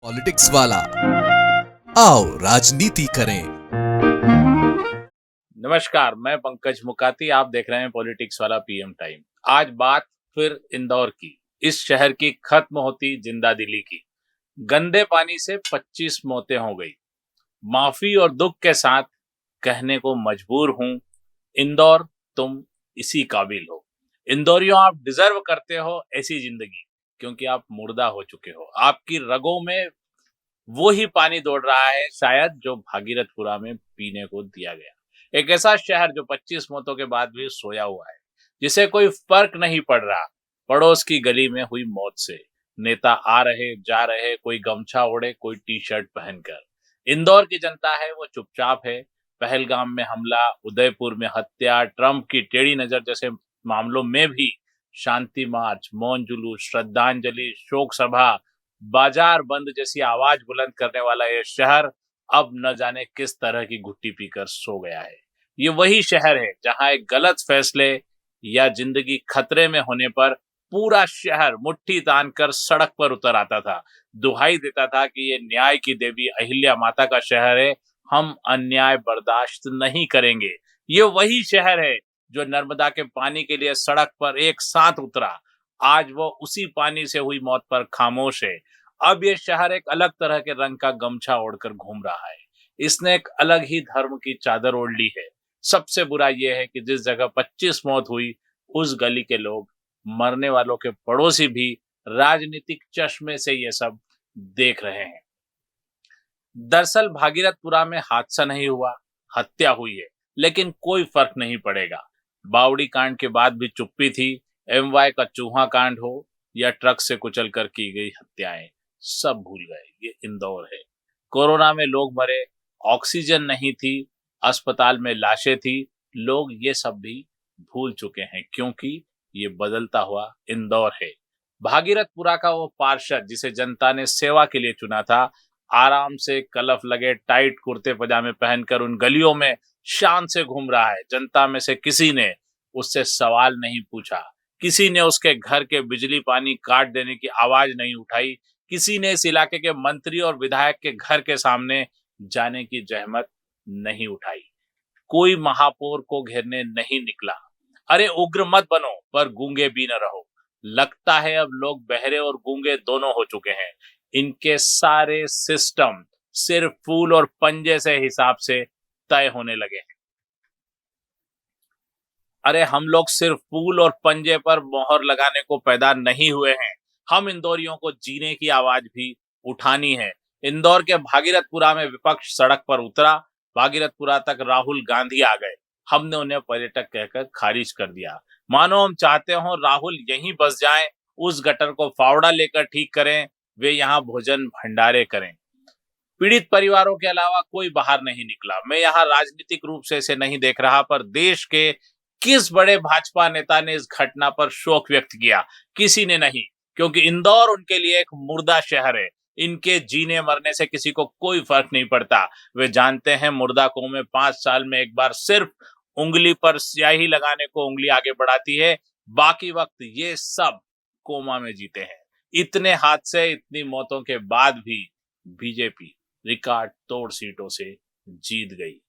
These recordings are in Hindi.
पॉलिटिक्स वाला आओ राजनीति करें। नमस्कार, मैं पंकज मुकाती। आप देख रहे हैं पॉलिटिक्स वाला पीएम टाइम। आज बात फिर इंदौर की, इस शहर की खत्म होती जिंदा दिली की। गंदे पानी से 25 मौतें हो गई। माफी और दुख के साथ कहने को मजबूर हूं, इंदौर तुम इसी काबिल हो। इंदौरियों, आप डिजर्व करते हो ऐसी जिंदगी, क्योंकि आप मुर्दा हो चुके हो। आपकी रगों में वो ही पानी दौड़ रहा है शायद जो भागीरथपुरा में पीने को दिया गया। एक ऐसा शहर जो 25 मौतों के बाद भी सोया हुआ है, जिसे कोई फर्क नहीं पड़ रहा पड़ोस की गली में हुई मौत से। नेता आ रहे जा रहे, कोई गमछा ओढ़े, कोई टी शर्ट पहनकर। इंदौर की जनता है वो चुपचाप है। पहलगाम में हमला, उदयपुर में हत्या, ट्रंप की टेढ़ी नजर जैसे मामलों में भी शांति मार्च, मौन जुलूस, श्रद्धांजलि, शोक सभा, बाजार बंद जैसी आवाज बुलंद करने वाला ये शहर अब न जाने किस तरह की घुट्टी पीकर सो गया है। ये वही शहर है जहां एक गलत फैसले या जिंदगी खतरे में होने पर पूरा शहर मुट्ठी तान कर सड़क पर उतर आता था, दुहाई देता था कि ये न्याय की देवी अहिल्या माता का शहर है, हम अन्याय बर्दाश्त नहीं करेंगे। ये वही शहर है जो नर्मदा के पानी के लिए सड़क पर एक साथ उतरा, आज वो उसी पानी से हुई मौत पर खामोश है। अब ये शहर एक अलग तरह के रंग का गमछा ओढ़कर घूम रहा है। इसने एक अलग ही धर्म की चादर ओढ़ ली है। सबसे बुरा यह है कि जिस जगह 25 मौत हुई, उस गली के लोग, मरने वालों के पड़ोसी भी राजनीतिक चश्मे से ये सब देख रहे हैं। दरअसल भागीरथपुरा में हादसा नहीं हुआ, हत्या हुई है, लेकिन कोई फर्क नहीं पड़ेगा। बावड़ी कांड के बाद भी चुप्पी थी। एमवाय का चूहा कांड हो या ट्रक से कुचलकर की गई हत्याएं, सब भूल गए ये इंदौर है। कोरोना में लोग मरे, ऑक्सीजन नहीं थी, अस्पताल में लाशें थी, लोग ये सब भी भूल चुके हैं, क्योंकि ये बदलता हुआ इंदौर है। भागीरथपुरा का वो पार्षद जिसे जनता ने सेवा के लिए चुना था, आराम से कलफ लगे टाइट कुर्ते पजामे पहनकर उन गलियों में शान से घूम रहा है। जनता में से किसी ने उससे सवाल नहीं पूछा, किसी ने उसके घर के बिजली पानी काट देने की आवाज नहीं उठाई, किसी ने इस इलाके के मंत्री और विधायक के घर के सामने जाने की जहमत नहीं उठाई। कोई महापौर को घेरने नहीं निकला। अरे उग्र मत बनो, पर गूंगे भी न रहो। लगता है अब लोग बहरे और गूंगे दोनों हो चुके हैं। इनके सारे सिस्टम सिर्फ फूल और पंजे से हिसाब से तय होने लगे हैं। अरे हम लोग सिर्फ फूल और पंजे पर मोहर लगाने को पैदा नहीं हुए हैं, हम इंदौरियों को जीने की आवाज भी उठानी है। इंदौर के भागीरथपुरा में विपक्ष सड़क पर उतरा, भागीरथपुरा तक राहुल गांधी आ गए। हमने उन्हें पर्यटक कहकर खारिज कर दिया, मानो हम चाहते हो राहुल यहीं बस जाएं, उस गटर को फावड़ा लेकर ठीक करें, वे यहाँ भोजन भंडारे करें। पीड़ित परिवारों के अलावा कोई बाहर नहीं निकला। मैं यहाँ राजनीतिक रूप से इसे नहीं देख रहा, पर देश के किस बड़े भाजपा नेता ने इस घटना पर शोक व्यक्त किया? किसी ने नहीं, क्योंकि इंदौर उनके लिए एक मुर्दा शहर है। इनके जीने मरने से किसी को कोई फर्क नहीं पड़ता। वे जानते हैं मुर्दा कौमें 5 साल में एक बार सिर्फ उंगली पर स्याही लगाने को उंगली आगे बढ़ाती है, बाकी वक्त ये सब कोमा में जीते हैं। इतने हादसे, इतनी मौतों के बाद भी बीजेपी रिकॉर्ड तोड़ सीटों से जीत गई।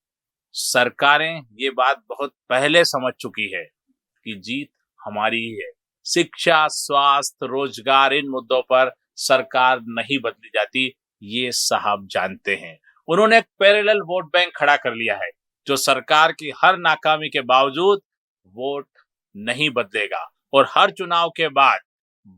सरकारें ये बात बहुत पहले समझ चुकी है कि जीत हमारी ही है। शिक्षा, स्वास्थ्य, रोजगार, इन मुद्दों पर सरकार नहीं बदली जाती, ये साहब जानते हैं। उन्होंने एक पैरेलल वोट बैंक खड़ा कर लिया है, जो सरकार की हर नाकामी के बावजूद वोट नहीं बदलेगा और हर चुनाव के बाद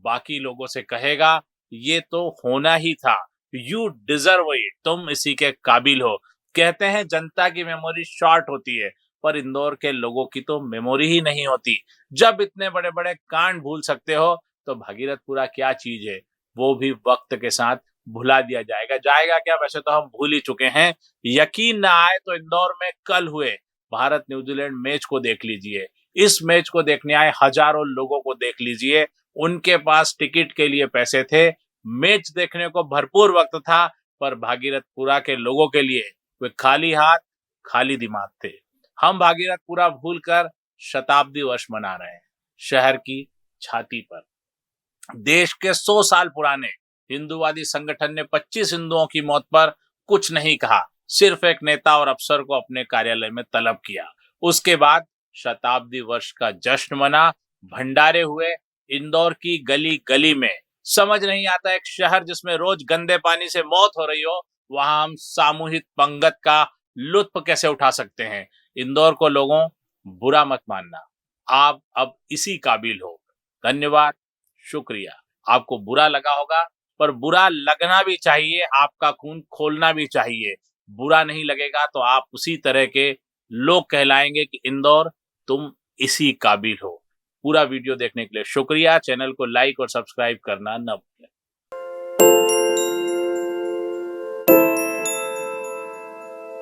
बाकी लोगों से कहेगा ये तो होना ही था, यू डिजर्व इट, तुम इसी के काबिल हो। कहते हैं जनता की मेमोरी शॉर्ट होती है, पर इंदौर के लोगों की तो मेमोरी ही नहीं होती। जब इतने बड़े बड़े कांड भूल सकते हो, तो भागीरथपुरा क्या चीज है वो भी वक्त के साथ भुला दिया जाएगा। जाएगा क्या, वैसे तो हम भूल ही चुके हैं। यकीन ना आए तो इंदौर में कल हुए भारत न्यूजीलैंड मैच को देख लीजिए। इस मैच को देखने आए हजारों लोगों को देख लीजिए। उनके पास टिकट के लिए पैसे थे, मैच देखने को भरपूर वक्त था, पर भागीरथपुरा के लोगों के लिए वे खाली हाथ खाली दिमाग थे। हम भागीरथपुरा भूलकर शताब्दी वर्ष मना रहे हैं शहर की छाती पर। देश के 100 साल पुराने हिंदूवादी संगठन ने 25 हिंदुओं की मौत पर कुछ नहीं कहा, सिर्फ एक नेता और अफसर को अपने कार्यालय में तलब किया। उसके बाद शताब्दी वर्ष का जश्न मना, भंडारे हुए। इंदौर की गली गली में समझ नहीं आता, एक शहर जिसमें रोज गंदे पानी से मौत हो रही हो, वहां हम सामूहिक पंगत का लुत्फ कैसे उठा सकते हैं। इंदौर को लोगों बुरा मत मानना, आप अब इसी काबिल हो। धन्यवाद, शुक्रिया। आपको बुरा लगा होगा, पर बुरा लगना भी चाहिए, आपका खून खोलना भी चाहिए। बुरा नहीं लगेगा तो आप उसी तरह के लोग कहलाएंगे कि इंदौर तुम इसी काबिल हो। पूरा वीडियो देखने के लिए शुक्रिया। चैनल को लाइक और सब्सक्राइब करना न भूलें।